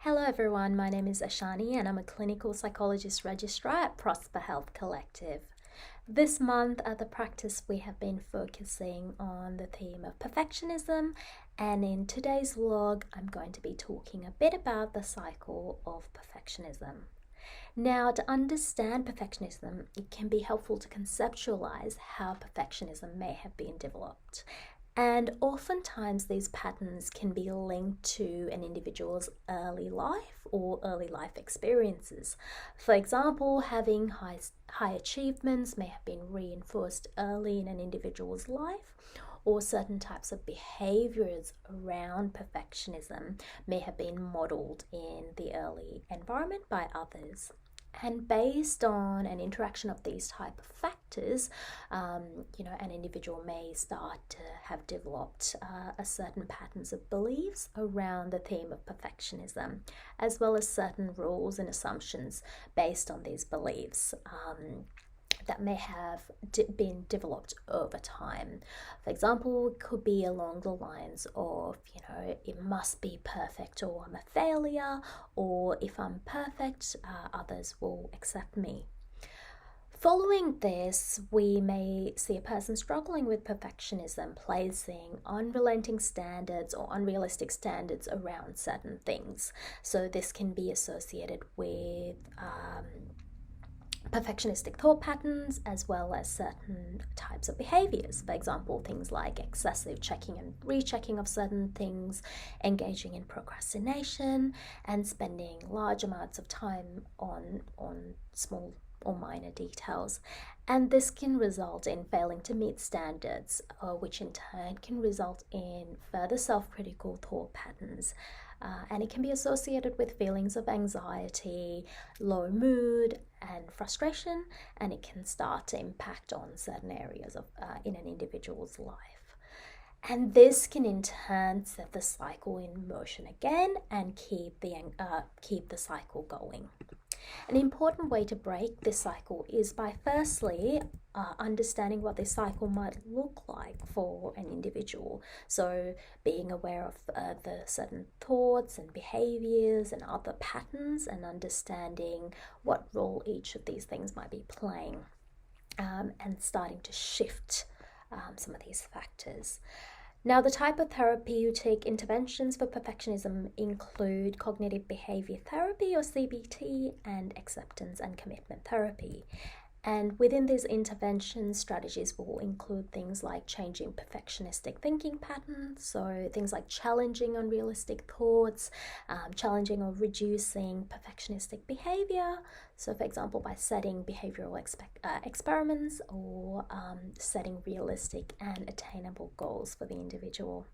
Hello everyone, my name is Ashani and I'm a clinical psychologist registrar at Prosper Health Collective. This month at the practice we have been focusing on the theme of perfectionism, and in today's vlog I'm going to be talking a bit about the cycle of perfectionism. Now, to understand perfectionism, it can be helpful to conceptualize how perfectionism may have been developed. And oftentimes, these patterns can be linked to an individual's early life or early life experiences. For example, having high achievements may have been reinforced early in an individual's life, or certain types of behaviors around perfectionism may have been modeled in the early environment by others. And based on an interaction of these type of factors, an individual may start to have developed a certain patterns of beliefs around the theme of perfectionism, as well as certain rules and assumptions based on these beliefs. That may have been developed over time. For example, it could be along the lines of, it must be perfect or I'm a failure, or if I'm perfect, others will accept me. Following this, we may see a person struggling with perfectionism, placing unrelenting standards or unrealistic standards around certain things. So this can be associated with perfectionistic thought patterns, as well as certain types of behaviors. For example, things like excessive checking and rechecking of certain things, engaging in procrastination, and spending large amounts of time on small or minor details. And this can result in failing to meet standards, which in turn can result in further self-critical thought patterns. And it can be associated with feelings of anxiety, low mood, and frustration, and it can start to impact on certain areas of in an individual's life. And this can in turn set the cycle in motion again and keep the cycle going. An important way to break this cycle is by firstly understanding what this cycle might look like for an individual. So being aware of the certain thoughts and behaviors and other patterns, and understanding what role each of these things might be playing, and starting to shift some of these factors. Now, the type of therapeutic interventions for perfectionism include cognitive behavior therapy, or CBT, and acceptance and commitment therapy. And within these intervention strategies will include things like changing perfectionistic thinking patterns, so things like challenging unrealistic thoughts, challenging or reducing perfectionistic behavior. So for example, by setting behavioral experiments, or setting realistic and attainable goals for the individual.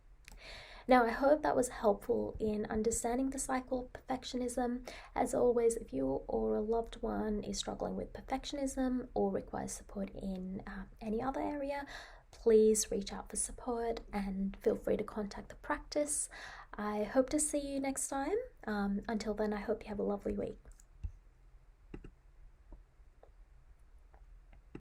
Now, I hope that was helpful in understanding the cycle of perfectionism. As always, if you or a loved one is struggling with perfectionism or requires support in any other area, please reach out for support and feel free to contact the practice. I hope to see you next time. Until then, I hope you have a lovely week.